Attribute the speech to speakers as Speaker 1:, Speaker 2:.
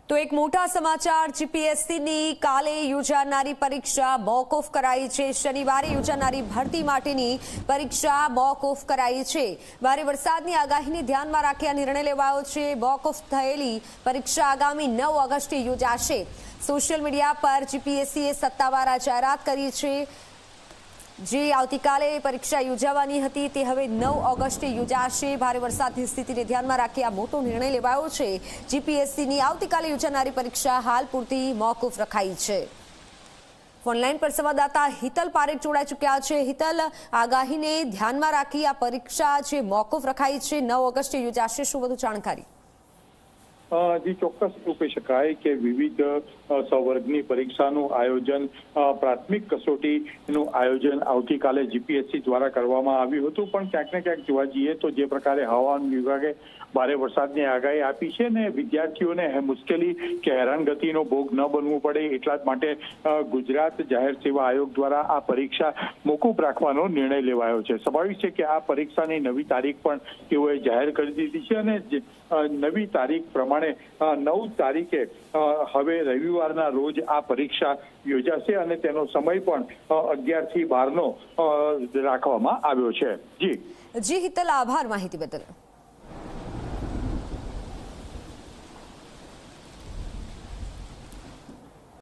Speaker 1: તો એક મોટા સમાચાર જીપીએસસીની કાલે યોજાનારી પરીક્ષા મોકૂફ કરાઈ છે। શનિવારે યોજાનારી ભરતી માટેની પરીક્ષા મોકૂફ કરાઈ છે। ભારે વરસાદની આગાહીને ધ્યાનમાં રાખી આ નિર્ણય લેવાયો છે। મોકૂફ થયેલી પરીક્ષા આગામી 9 ઓગસ્ટે યોજાશે। સોશિયલ મીડિયા પર જીપીએસસીએ સત્તાવાર જાહેરાત કરી છે। જે આવતીકાલે પરીક્ષા યોજાવાની હતી તે હવે 9 ઓગસ્ટે યોજાશે। ભારે વરસાદની સ્થિતિને ધ્યાનમાં રાખી આ મોટો નિર્ણય લેવાયો છે। જીપીએસસીની આવતીકાલે યોજાનારી પરીક્ષા હાલ પૂરતી મોકૂફ રખાઈ છે। ઓનલાઈન પર સંવાદદાતા હિતલ પારેખ જોડાઈ ચૂક્યા છે। હિતલ, આગાહીને ધ્યાનમાં રાખી આ પરીક્ષા જે મોકૂફ રખાઈ છે 9 ઓગસ્ટે યોજાશે, શું વધુ જાણકારી?
Speaker 2: જી ચોક્કસ એવું કહી શકાય કે વિવિધ સવર્ગની પરીક્ષાનું આયોજન, પ્રાથમિક કસોટીનું આયોજન આવતીકાલે જીપીએસસી દ્વારા કરવામાં આવ્યું હતું, પણ ક્યાંક ને ક્યાંક જોવા જઈએ તો જે પ્રકારે હવામાન વિભાગે ભારે વરસાદની આગાહી આપી છે ને વિદ્યાર્થીઓને મુશ્કેલી કે હેરાનગતિનો ભોગ ન બનવું પડે એટલા જ માટે ગુજરાત જાહેર સેવા આયોગ દ્વારા આ પરીક્ષા મોકૂફ રાખવાનો નિર્ણય લેવાયો છે। સ્વાભાવિક છે કે આ પરીક્ષાની નવી તારીખ પણ તેઓએ જાહેર કરી દીધી છે અને નવી તારીખ પ્રમાણે 9 તારીખે હવે રવિવારના રોજ આ પરીક્ષા યોજાશે અને તેનો સમય પણ 11 થી 12 નો રાખવામાં આવ્યો છે। જી
Speaker 1: હિતલ, આભાર માહિતી બદલ।